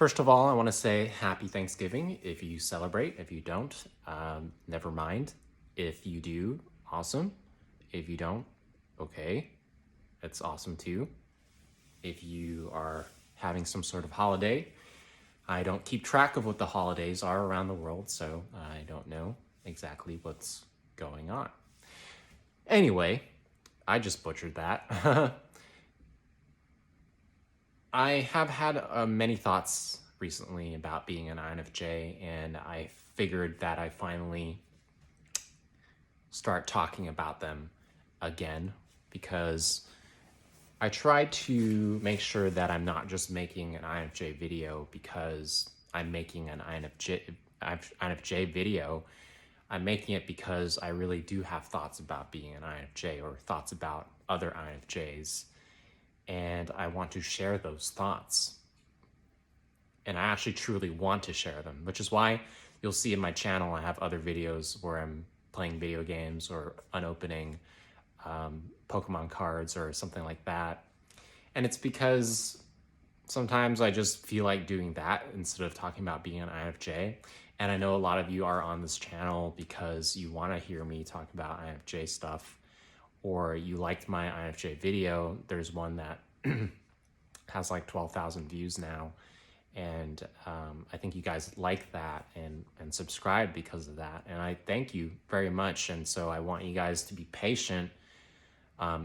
First of all, I want to say happy Thanksgiving if you celebrate. If you don't, never mind. If you do, awesome. If you don't, okay, that's awesome too. If you are having some sort of holiday, I don't keep track of what the holidays are around the world, so I don't know exactly what's going on. Anyway, I just butchered that. I have had many thoughts recently about being an INFJ, and I figured that I finally start talking about them again because I try to make sure that I'm not just making an INFJ video because I'm making an INFJ video. I'm making it because I really do have thoughts about being an INFJ or thoughts about other INFJs, and I want to share those thoughts. And I actually truly want to share them, which is why you'll see in my channel I have other videos where I'm playing video games or unopening Pokemon cards or something like that. And it's because sometimes I just feel like doing that instead of talking about being an INFJ. And I know a lot of you are on this channel because you want to hear me talk about INFJ stuff, or you liked my INFJ video. There's one that has like 12,000 views now. And I think you guys like that and subscribe because of that. And I thank you very much. And so I want you guys to be patient.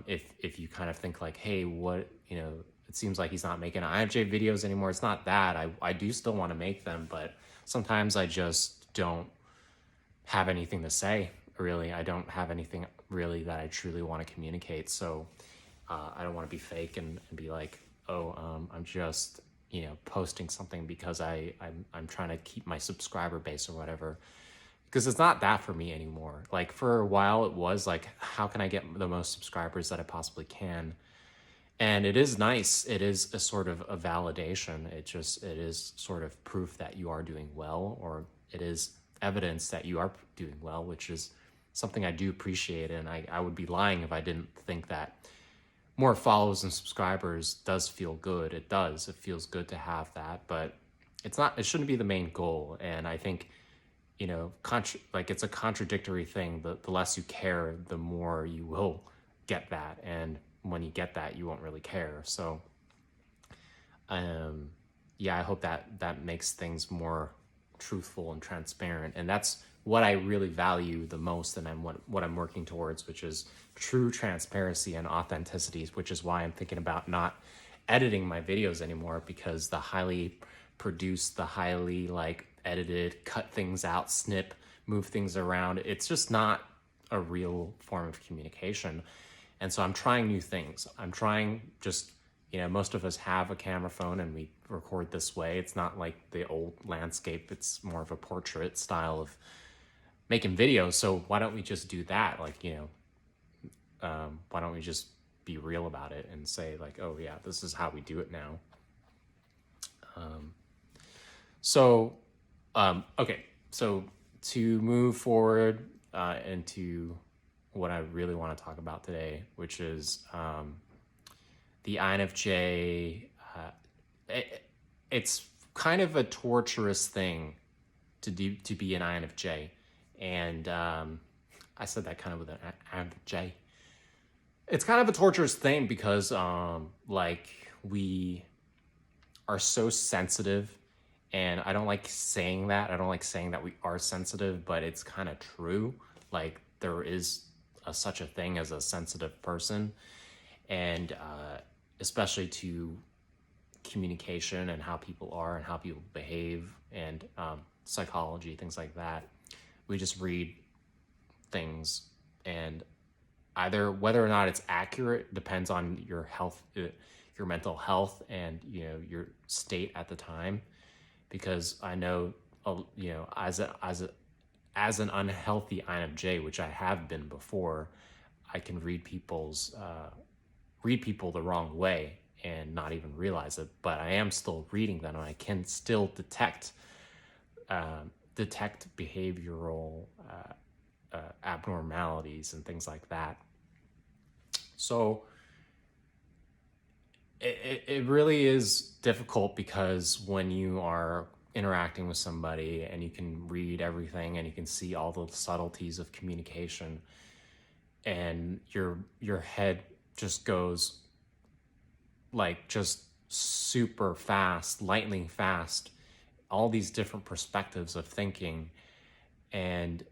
If you kind of think like, hey, what, it seems like he's not making INFJ videos anymore. It's not that. I do still want to make them, but sometimes I just don't have anything to say, really. I don't have anything really that I truly want to communicate. So I don't want to be fake and be like, I'm just posting something because I'm trying to keep my subscriber base or whatever, because it's not that for me anymore. Like for a while it was like, how can I get the most subscribers that I possibly can? And it is nice. It is a sort of a validation. It is sort of proof that you are doing well, or it is evidence that you are doing well, which is something I do appreciate. And I would be lying if I didn't think that more followers and subscribers does feel good. It does. It feels good to have that, but it shouldn't be the main goal. And I think, it's a contradictory thing. The less you care, the more you will get that. And when you get that, you won't really care. So, I hope that makes things more truthful and transparent. And that's what I really value the most, and what I'm working towards, which is true transparency and authenticity, which is why I'm thinking about not editing my videos anymore, because the highly produced, the highly edited, cut things out, snip, move things around, it's just not a real form of communication. And so I'm trying new things. I'm trying just, most of us have a camera phone and we record this way. It's not like the old landscape. It's more of a portrait style of making videos. So why don't we just do that? Why don't we just be real about it and say like, oh yeah, this is how we do it now. Okay. So to move forward into what I really want to talk about today, which is the INFJ. It's kind of a torturous thing to be an INFJ. And I said that kind of with an INFJ. It's kind of a torturous thing because we are so sensitive, and I don't like saying that. I don't like saying that we are sensitive, but it's kind of true. Like there is such a thing as a sensitive person, and especially to communication and how people are and how people behave, and psychology, things like that. We just read things, and either whether or not it's accurate depends on your health, your mental health, and your state at the time. Because I know, as an unhealthy INFJ, which I have been before, I can read people the wrong way and not even realize it. But I am still reading them, and I can still detect behavioral abnormalities and things like that. So it really is difficult because when you are interacting with somebody and you can read everything and you can see all the subtleties of communication, and your head just goes like just super fast, lightning fast, all these different perspectives of thinking. And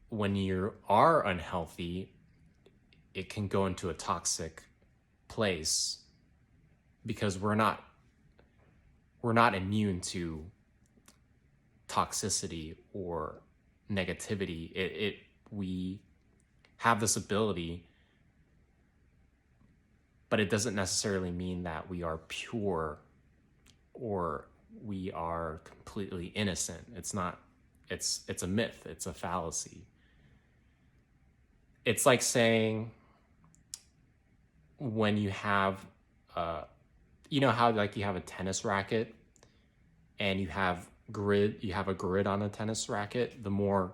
when you are unhealthy, it can go into a toxic place because we're not immune to toxicity or negativity. We have this ability, but it doesn't necessarily mean that we are pure or we are completely innocent. It's not. It's a myth. It's a fallacy. It's like saying when you have, you know how like you have a tennis racket and you have a grid on a tennis racket. The more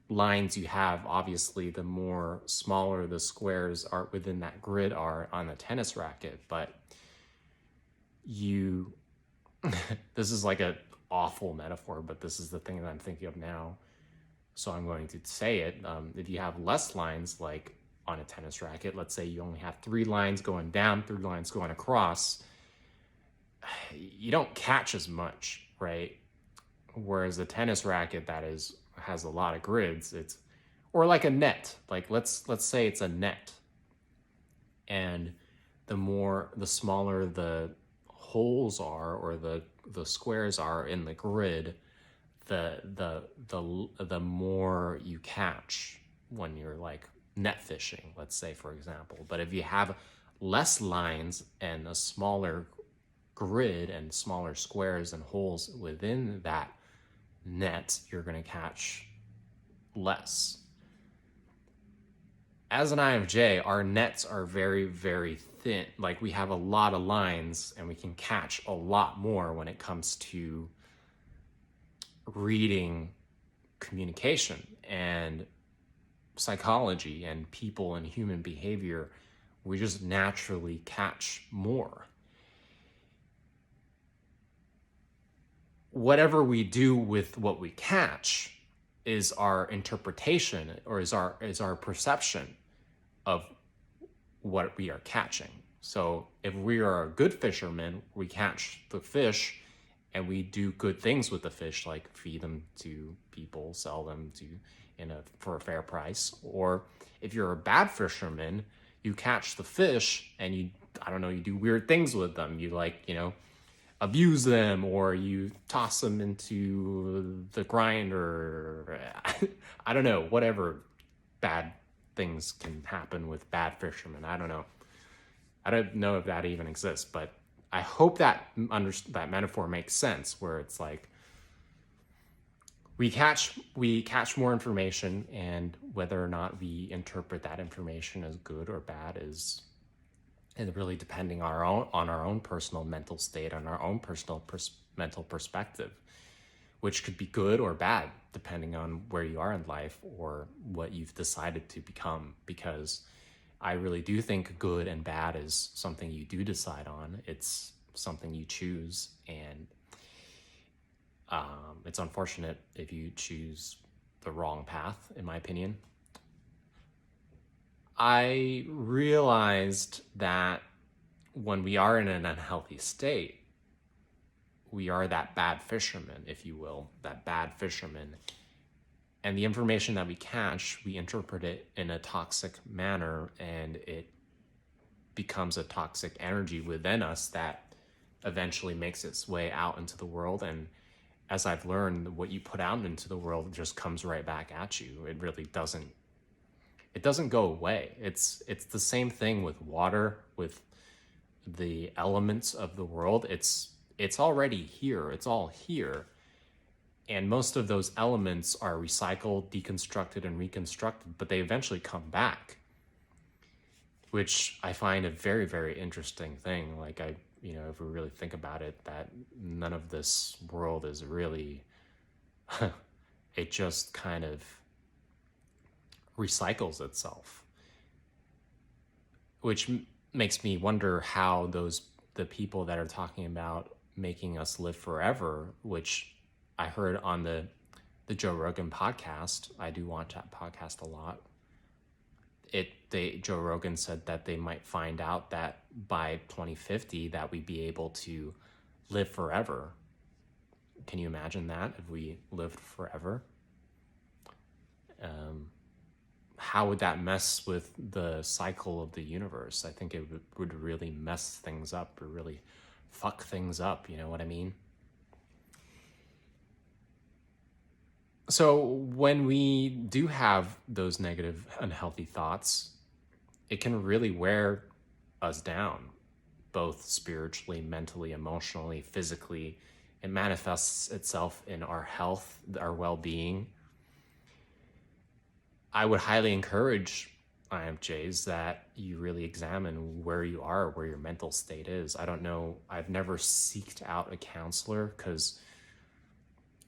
lines you have, obviously, the more smaller the squares are within that grid are on a tennis racket. But this is like a awful metaphor, but this is the thing that I'm thinking of now. So I'm going to say it. If you have less lines, like on a tennis racket, let's say you only have 3 lines going down, 3 lines going across, you don't catch as much, right? Whereas a tennis racket that has a lot of grids, or like a net. Like let's say it's a net, and the smaller the holes are, or the squares are in the grid, the more you catch when you're like net fishing, let's say, for example. But if you have less lines and a smaller grid and smaller squares and holes within that net, you're going to catch less. As an INFJ, our nets are very, very thin. Like we have a lot of lines and we can catch a lot more when it comes to reading communication and psychology and people and human behavior. We just naturally catch more. Whatever we do with what we catch is our interpretation, or is our perception of what we are catching. So if we are a good fisherman, we catch the fish and we do good things with the fish, like feed them to people, sell them for a fair price. Or if you're a bad fisherman, you catch the fish and you do weird things with them. You abuse them, or you toss them into the grinder. I don't know, whatever bad things can happen with bad fishermen. I don't know if that even exists, but I hope that metaphor makes sense, where it's like we catch more information, and whether or not we interpret that information as good or bad is really depending on our own personal mental state, on our own personal mental perspective, which could be good or bad depending on where you are in life or what you've decided to become. Because I really do think good and bad is something you do decide on. It's something you choose, and it's unfortunate if you choose the wrong path, in my opinion. I realized that when we are in an unhealthy state, we are that bad fisherman, if you will, that bad fisherman. And the information that we catch, we interpret it in a toxic manner, and it becomes a toxic energy within us that eventually makes its way out into the world. And as I've learned, what you put out into the world just comes right back at you. It really doesn't go away. It's the same thing with water, with the elements of the world. It's already here. It's all here. And most of those elements are recycled, deconstructed, and reconstructed, but they eventually come back, which I find a very, very interesting thing. Like if we really think about it, that none of this world is really, it just kind of recycles itself, which makes me wonder how those the people that are talking about making us live forever, which I heard on the Joe Rogan podcast. I do watch that podcast a lot. Joe Rogan said that they might find out that by 2050 that we'd be able to live forever. Can you imagine that if we lived forever? How would that mess with the cycle of the universe? I think it would really mess things up, or really fuck things up, you know what I mean? So when we do have those negative, unhealthy thoughts, it can really wear us down, both spiritually, mentally, emotionally, physically. It manifests itself in our health, our well-being. I would highly encourage INFJs that you really examine where you are, where your mental state is. I don't know. I've never seeked out a counselor because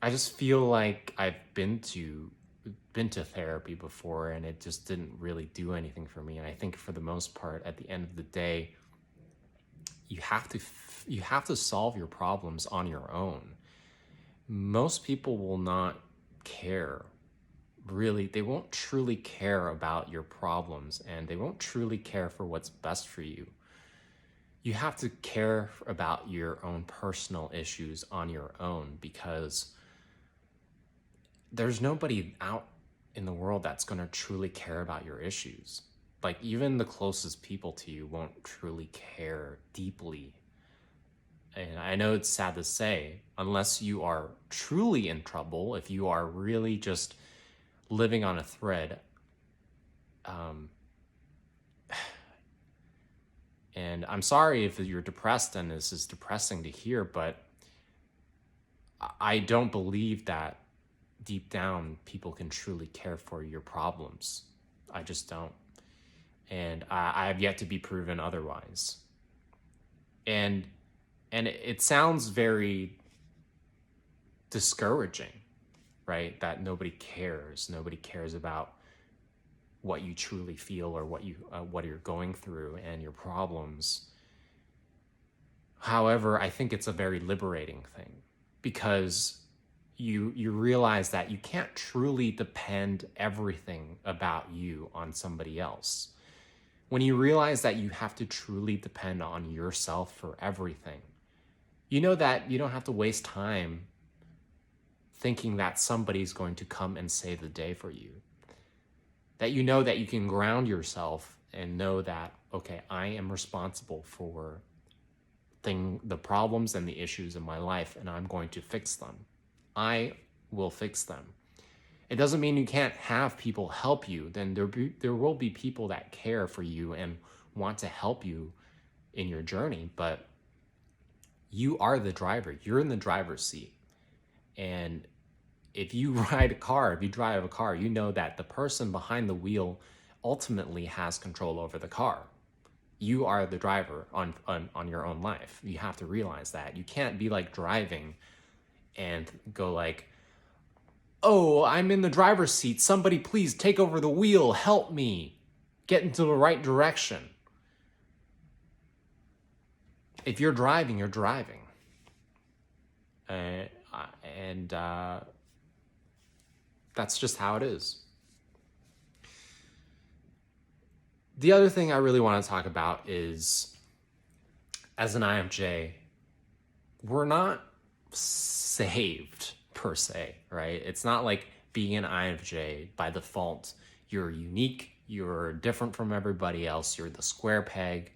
I just feel like I've been to therapy before and it just didn't really do anything for me. And I think for the most part, at the end of the day, you have to solve your problems on your own. Most people will not care. Really, they won't truly care about your problems, and they won't truly care for what's best for you. You have to care about your own personal issues on your own, because there's nobody out in the world that's going to truly care about your issues. Like, even the closest people to you won't truly care deeply. And I know it's sad to say, unless you are truly in trouble, if you are really just living on a thread, and I'm sorry if you're depressed and this is depressing to hear, but I don't believe that deep down people can truly care for your problems. I just don't. And I have yet to be proven otherwise. And it sounds very discouraging, right? That nobody cares about what you truly feel or what you're going through and your problems. However, I think it's a very liberating thing, because you realize that you can't truly depend everything about you on somebody else. When you realize that you have to truly depend on yourself for everything, you know that you don't have to waste time thinking that somebody's going to come and save the day for you. That you know that you can ground yourself and know that, okay, I am responsible for the problems and the issues in my life, and I'm going to fix them. I will fix them. It doesn't mean you can't have people help you. Then there will be people that care for you and want to help you in your journey, but you are the driver. You're in the driver's seat. And if you drive a car, you know that the person behind the wheel ultimately has control over the car. You are the driver on your own life. You have to realize that. You can't be like driving and go like, oh, I'm in the driver's seat. Somebody please take over the wheel. Help me get into the right direction. If you're driving, you're driving. And that's just how it is. The other thing I really want to talk about is, as an INFJ, we're not saved per se, right? It's not like being an INFJ by default, you're unique, you're different from everybody else, you're the square peg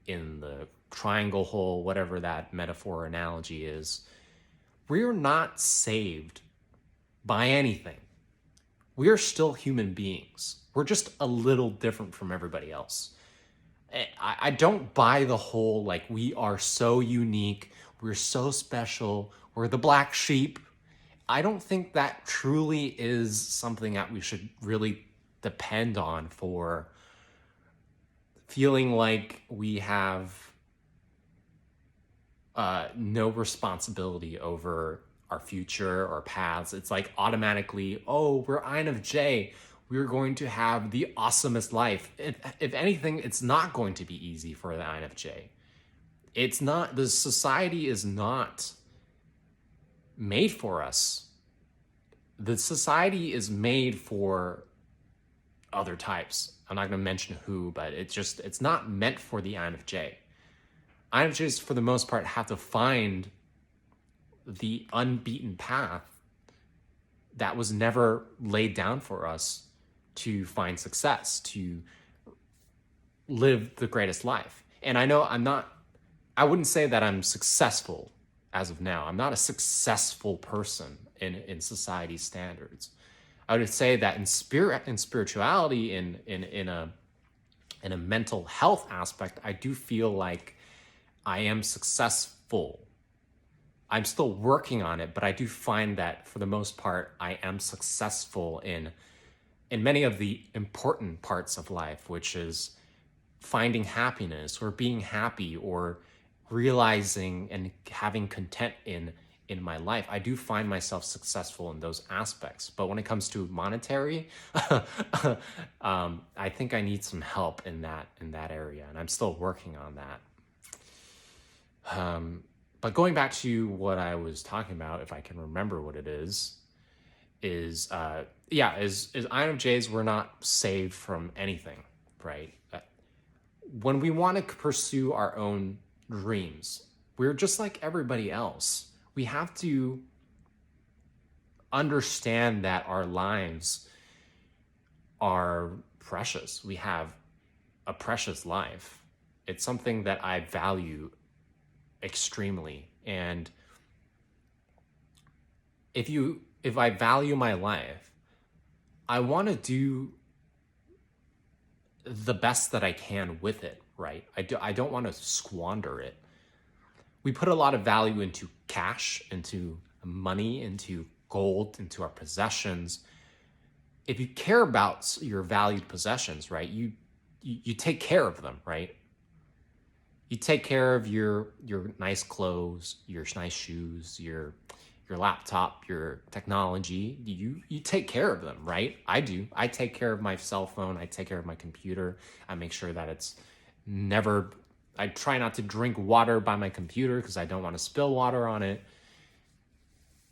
in the triangle hole, whatever that metaphor or analogy is. We're not saved by anything. We're still human beings. We're just a little different from everybody else. I don't buy the whole, like, we are so unique, we're so special, we're the black sheep. I don't think that truly is something that we should really depend on for feeling like we have no responsibility over our future or paths. It's like automatically, oh, we're INFJ, we're going to have the awesomest life. If anything, it's not going to be easy for the INFJ. It's not, the society is not made for us. The society is made for other types. I'm not going to mention who, but it's not meant for the INFJ. INFJs, for the most part, have to find the unbeaten path that was never laid down for us to find success, to live the greatest life. And I know I wouldn't say that I'm successful as of now. I'm not a successful person in society's standards. I would say that in spirituality, in a mental health aspect, I do feel like I am successful. I'm still working on it, but I do find that for the most part, I am successful in many of the important parts of life, which is finding happiness or being happy or realizing and having content in my life. I do find myself successful in those aspects. But when it comes to monetary, I think I need some help in that area, and I'm still working on that. But going back to what I was talking about, if I can remember what it is INFJs, we're not saved from anything, right? When we want to pursue our own dreams, we're just like everybody else. We have to understand that our lives are precious. We have a precious life. It's something that I value extremely. And if I value my life, I want to do the best that I can with it, right? I don't want to squander it. We put a lot of value into cash, into money, into gold, into our possessions. If you care about your valued possessions, right, you take care of them, right? You take care of your nice clothes, your nice shoes, your laptop, your technology. You take care of them, right? I do. I take care of my cell phone. I take care of my computer. I make sure that it's never... I try not to drink water by my computer because I don't want to spill water on it.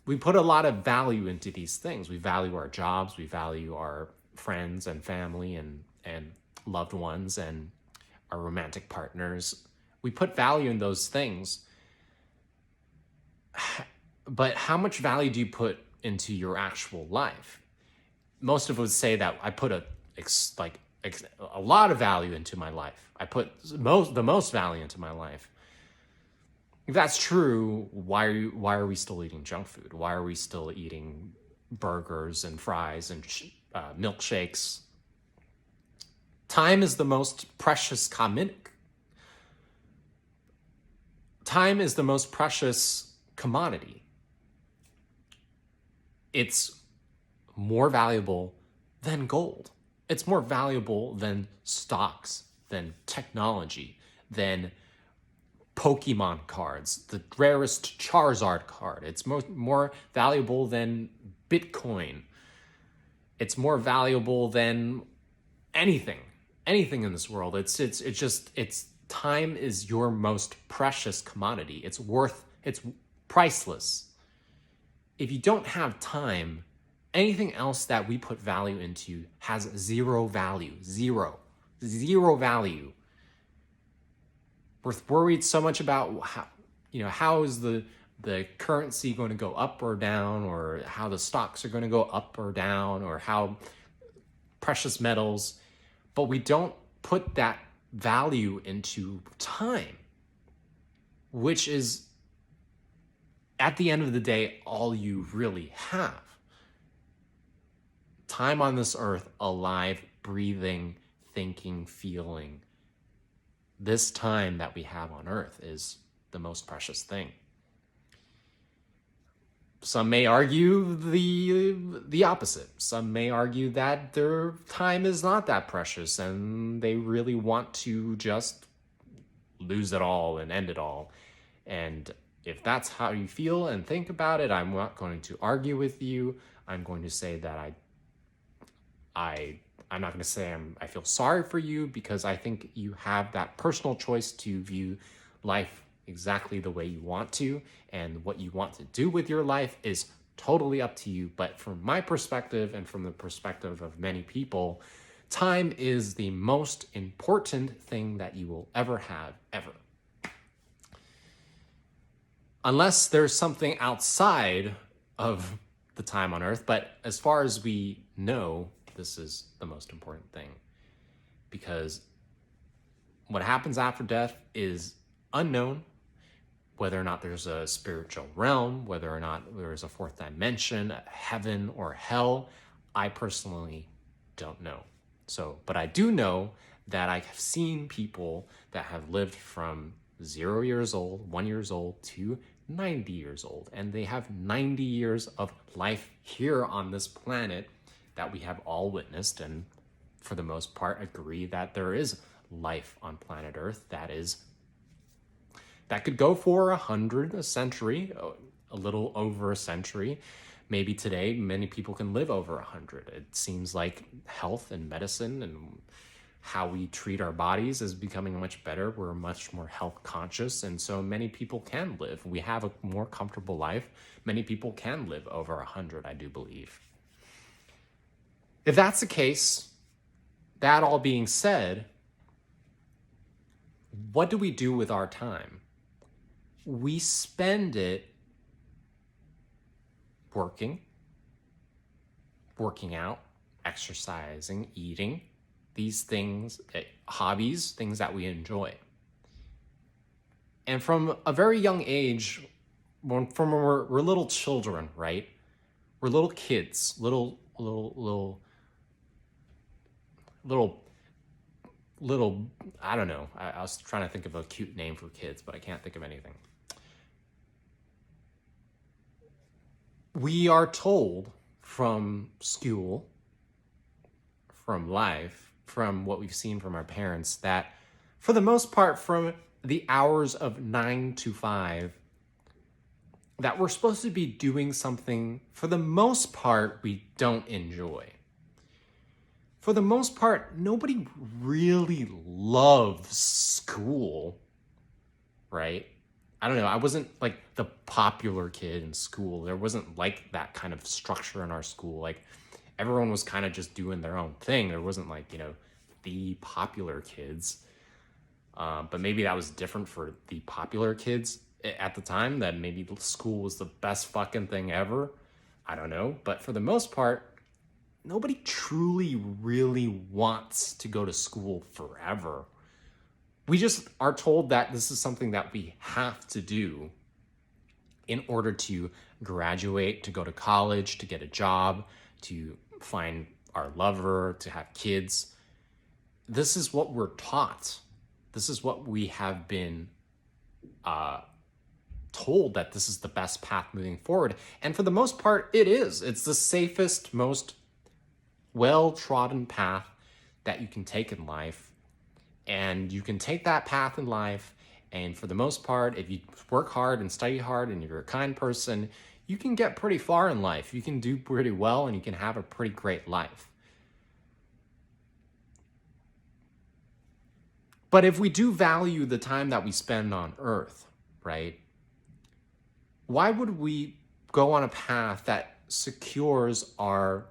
We put a lot of value into these things. We value our jobs. We value our friends and family and loved ones and our romantic partners. We put value in those things. But how much value do you put into your actual life? Most of us would say that I put a lot of value into my life. I put the most value into my life. If that's true, why are we still eating junk food? Why are we still eating burgers and fries and milkshakes? Time is the most precious Time is the most precious commodity. It's more valuable than gold. It's more valuable than stocks, than technology, than Pokemon cards, the rarest Charizard card. It's more valuable than Bitcoin. It's more valuable than anything in this world. It's time is your most precious commodity. It's priceless. If you don't have time, anything else that we put value into has zero value. Zero value. We're worried so much about how is the currency going to go up or down, or how the stocks are going to go up or down, or how precious metals, but we don't put that value into time, which is, at the end of the day, all you really have. Time on this earth, alive, breathing, thinking, feeling. This time that we have on earth is the most precious thing. Some may argue the opposite. Some may argue that their time is not that precious and they really want to just lose it all and end it all. And if that's how you feel and think about it, I'm not going to argue with you. I'm going to say that I'm not going to say I feel sorry for you, because I think you have that personal choice to view life exactly the way you want to, and what you want to do with your life is totally up to you. But from my perspective and from the perspective of many people, time is the most important thing that you will ever have, ever. Unless there's something outside of the time on Earth, but as far as we know, this is the most important thing. Because what happens after death is unknown. Whether or not there's a spiritual realm, whether or not there's a fourth dimension, heaven or hell, I personally don't know. But I do know that I have seen people that have lived from 0 years old, 1 year old to 90 years old. And they have 90 years of life here on this planet that we have all witnessed, and for the most part agree that there is life on planet Earth that could go for 100, a century, a little over a century. Maybe today, many people can live over 100. It seems like health and medicine and how we treat our bodies is becoming much better. We're much more health conscious, and so many people can live. We have a more comfortable life. Many people can live over 100, I do believe. If that's the case, that all being said, what do we do with our time? We spend it working out, exercising, eating, these things, hobbies, things that we enjoy. And from a very young age, we're little children, right? We're little kids, little, I don't know. I was trying to think of a cute name for kids, but I can't think of anything. We are told from school, from life, from what we've seen from our parents, that for the most part, from the hours of 9 to 5, that we're supposed to be doing something, for the most part, we don't enjoy. For the most part, nobody really loves school, right? I don't know. I wasn't like the popular kid in school. There wasn't like that kind of structure in our school. Like everyone was kind of just doing their own thing. There wasn't like, the popular kids. But maybe that was different for the popular kids at the time, that maybe school was the best fucking thing ever. I don't know. But for the most part, nobody truly really wants to go to school forever. We just are told that this is something that we have to do in order to graduate, to go to college, to get a job, to find our lover, to have kids. This is what we're taught. This is what we have been told, that this is the best path moving forward. And for the most part, it is. It's the safest, most well-trodden path that you can take in life. And you can take that path in life, and for the most part, if you work hard and study hard and you're a kind person, you can get pretty far in life. You can do pretty well, and you can have a pretty great life. But if we do value the time that we spend on Earth, right, why would we go on a path that secures our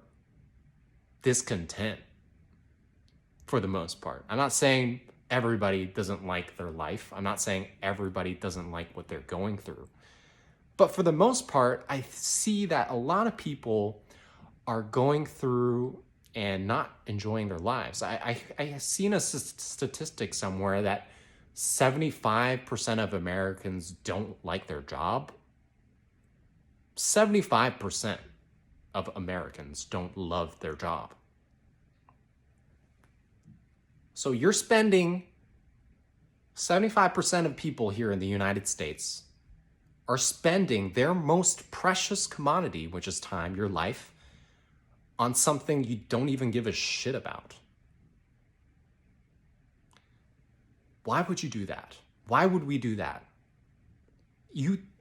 discontent? For the most part. I'm not saying everybody doesn't like their life. I'm not saying everybody doesn't like what they're going through. But for the most part, I see that a lot of people are going through and not enjoying their lives. I seen a statistic somewhere that 75% of Americans don't like their job. 75% of Americans don't love their job. So you're spending 75% of people here in the United States are spending their most precious commodity, which is time, your life, on something you don't even give a shit about. Why would you do that? Why would we do that?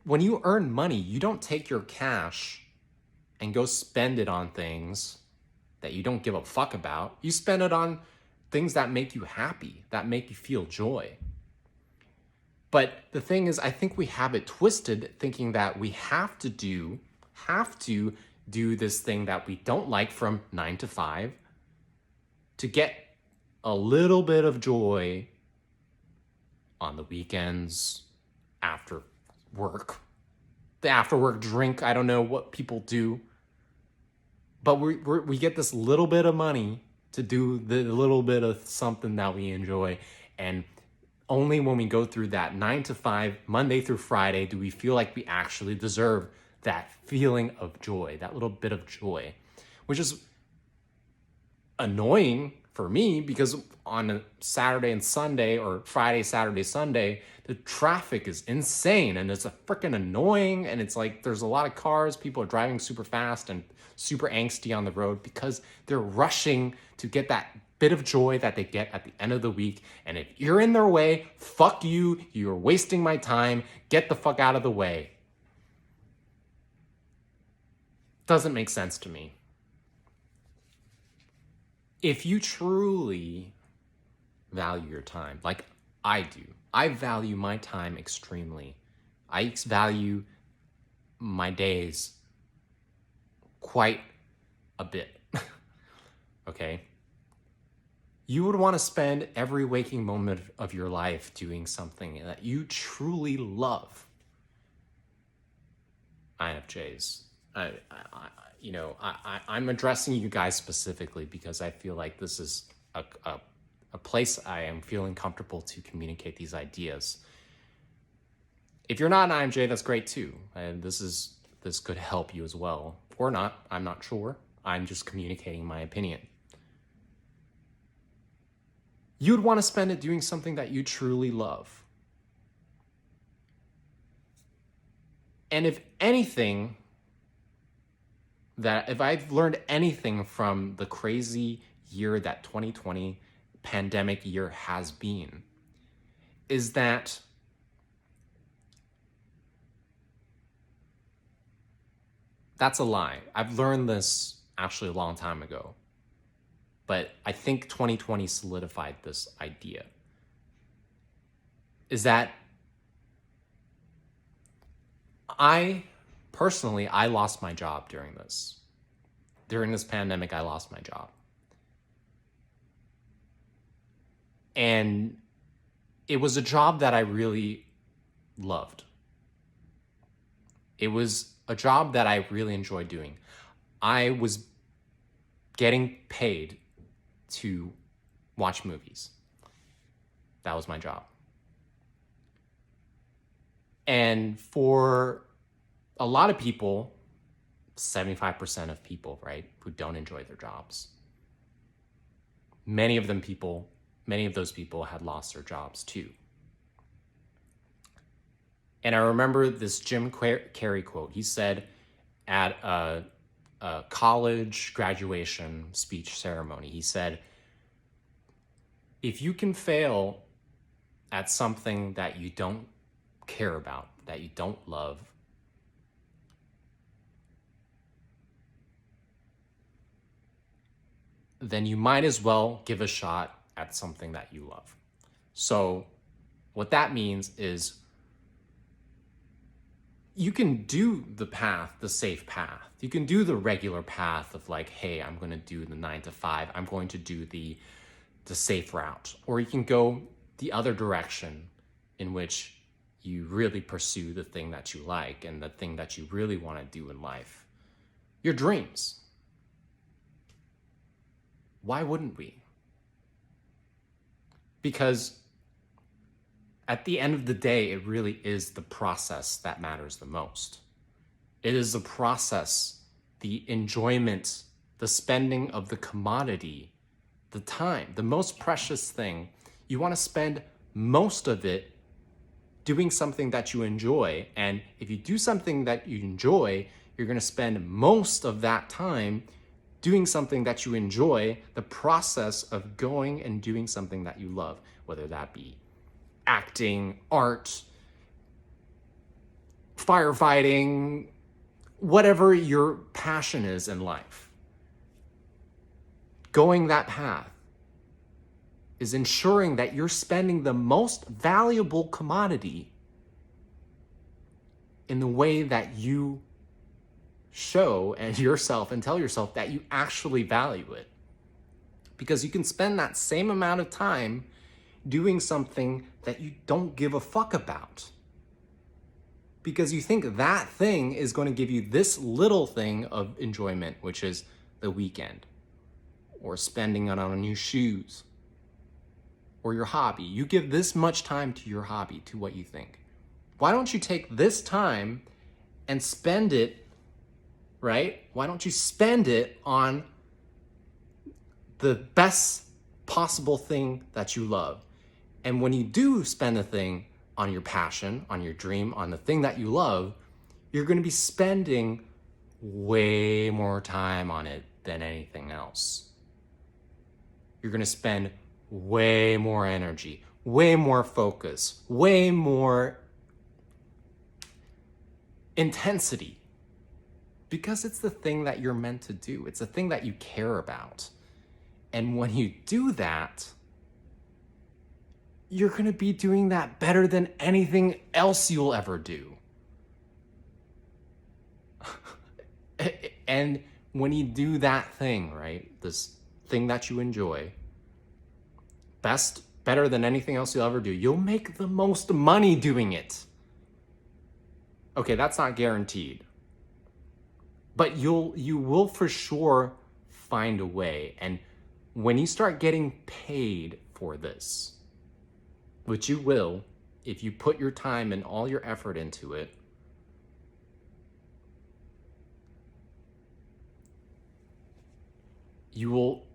When you earn money, you don't take your cash and go spend it on things that you don't give a fuck about. You spend it on things that make you happy, that make you feel joy. But the thing is, I think we have it twisted thinking that we have to do this thing that we don't like from 9 to 5 to get a little bit of joy on the weekends, after work, the after work drink. I don't know what people do, but we get this little bit of money to do the little bit of something that we enjoy. And only when we go through that 9 to 5, Monday through Friday, do we feel like we actually deserve that feeling of joy, that little bit of joy, which is annoying for me because on a Saturday and Sunday, or Friday, Saturday, Sunday, the traffic is insane and it's a freaking annoying. And it's like there's a lot of cars, people are driving super fast and super angsty on the road because they're rushing to get that bit of joy that they get at the end of the week. And if you're in their way, fuck you, you're wasting my time, get the fuck out of the way. Doesn't make sense to me. If you truly value your time, like I do, I value my time extremely. I value my days quite a bit. Okay? You would want to spend every waking moment of your life doing something that you truly love. INFJs. I'm addressing you guys specifically because I feel like this is a place I am feeling comfortable to communicate these ideas. If you're not an INFJ, that's great too. And this could help you as well. Or not, I'm not sure. I'm just communicating my opinion. You'd want to spend it doing something that you truly love. And if I've learned anything from the crazy year that 2020 pandemic year has been, is that that's a lie. I've learned this actually a long time ago, but I think 2020 solidified this idea, is that I lost my job during this. During this pandemic, I lost my job. And it was a job that I really loved. It was a job that I really enjoyed doing. I was getting paid to watch movies. That was my job. And for a lot of people, 75% of people, right, who don't enjoy their jobs, many of those people had lost their jobs too. And I remember this Jim Carrey quote. He said at a college graduation speech ceremony, he said, if you can fail at something that you don't care about, that you don't love, then you might as well give a shot at something that you love. So what that means is you can do the safe path. You can do the regular path of like, hey, I'm going to do the 9 to 5. I'm going to do the safe route. Or you can go the other direction in which you really pursue the thing that you like and the thing that you really want to do in life. Your dreams. Why wouldn't we? Because at the end of the day, it really is the process that matters the most. It is the process, the enjoyment, the spending of the commodity, the time, the most precious thing. You want to spend most of it doing something that you enjoy. And if you do something that you enjoy, you're going to spend most of that time doing something that you enjoy, the process of going and doing something that you love, whether that be acting, art, firefighting, whatever your passion is in life. Going that path. is ensuring that you're spending the most valuable commodity in the way that you show and yourself and tell yourself that you actually value it. Because you can spend that same amount of time doing something that you don't give a fuck about. Because you think that thing is going to give you this little thing of enjoyment, which is the weekend, or spending it on new shoes, or your hobby. You give this much time to your hobby, to what you think. Why don't you take this time and spend it, right? Why don't you spend it on the best possible thing that you love? And when you do spend a thing on your passion, on your dream, on the thing that you love, you're going to be spending way more time on it than anything else. You're going to spend way more energy, way more focus, way more intensity, because it's the thing that you're meant to do. It's the thing that you care about. And when you do that, you're going to be doing that better than anything else you'll ever do. And when you do that thing, right, this thing that you enjoy, better than anything else you'll ever do, you'll make the most money doing it. Okay, that's not guaranteed. But you will for sure find a way. And when you start getting paid for this, which you will, if you put your time and all your effort into it, you will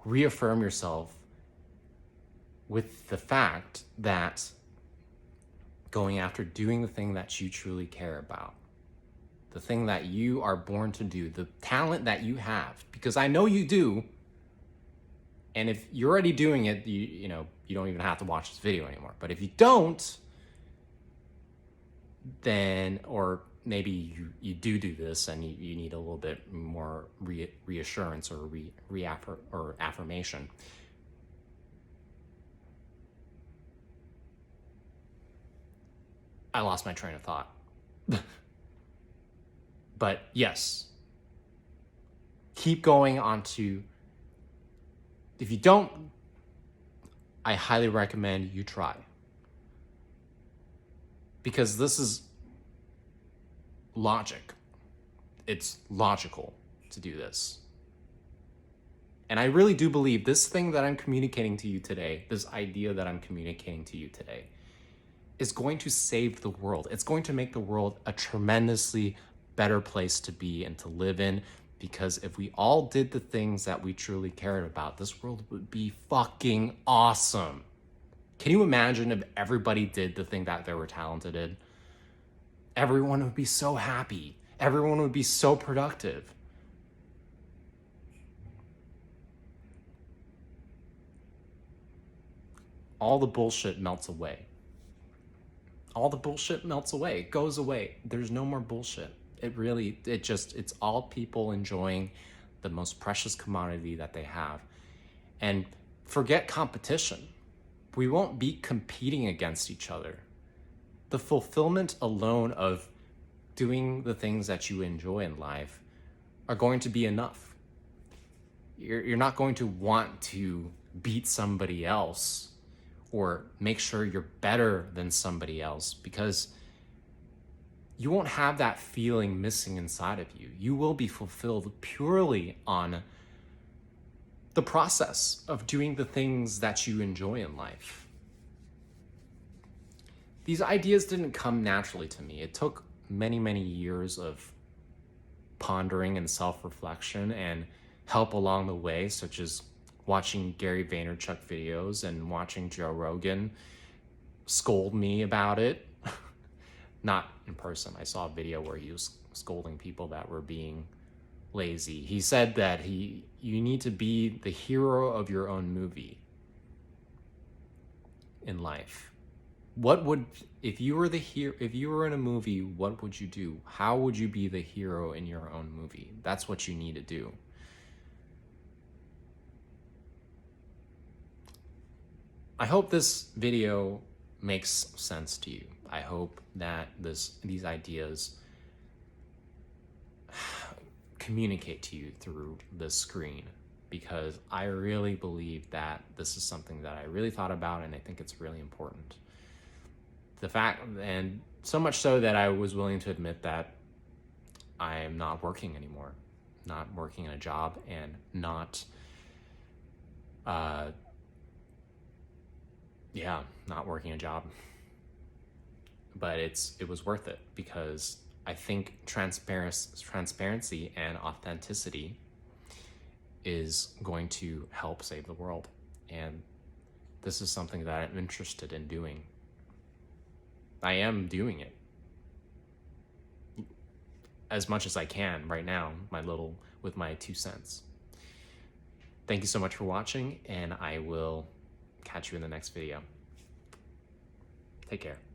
reaffirm yourself with the fact that going after doing the thing that you truly care about, the thing that you are born to do, the talent that you have, because I know you do. And if you're already doing it, you don't even have to watch this video anymore. But if you don't, then, or maybe you do this and you need a little bit more reassurance or affirmation. I lost my train of thought. But yes, keep going on to, if you don't, I highly recommend you try. Because this is logic. It's logical to do this. And I really do believe this thing that I'm communicating to you today, this idea that I'm communicating to you today, is going to save the world. It's going to make the world a tremendously better place to be and to live in. Because if we all did the things that we truly cared about, this world would be fucking awesome. Can you imagine if everybody did the thing that they were talented in? Everyone would be so happy. Everyone would be so productive. All the bullshit melts away. All the bullshit melts away. It goes away. There's no more bullshit. It's all people enjoying the most precious commodity that they have. And forget competition. We won't be competing against each other. The fulfillment alone of doing the things that you enjoy in life are going to be enough. You're not going to want to beat somebody else or make sure you're better than somebody else, because you won't have that feeling missing inside of you. You will be fulfilled purely on the process of doing the things that you enjoy in life. These ideas didn't come naturally to me. It took many, many years of pondering and self-reflection and help along the way, such as watching Gary Vaynerchuk videos and watching Joe Rogan scold me about it. Not in person. I saw a video where he was scolding people that were being lazy. He said that you need to be the hero of your own movie in life. If you were in a movie, what would you do? How would you be the hero in your own movie? That's what you need to do. I hope this video makes sense to you. I hope that these ideas communicate to you through the screen, because I really believe that this is something that I really thought about, and I think it's really important. The fact, and so much so that I was willing to admit that I am not working anymore, not working in a job, and not not working a job. But it was worth it, because I think transparency and authenticity is going to help save the world. And this is something that I'm interested in doing. I am doing it as much as I can right now, with my 2 cents. Thank you so much for watching, and I will catch you in the next video. Take care.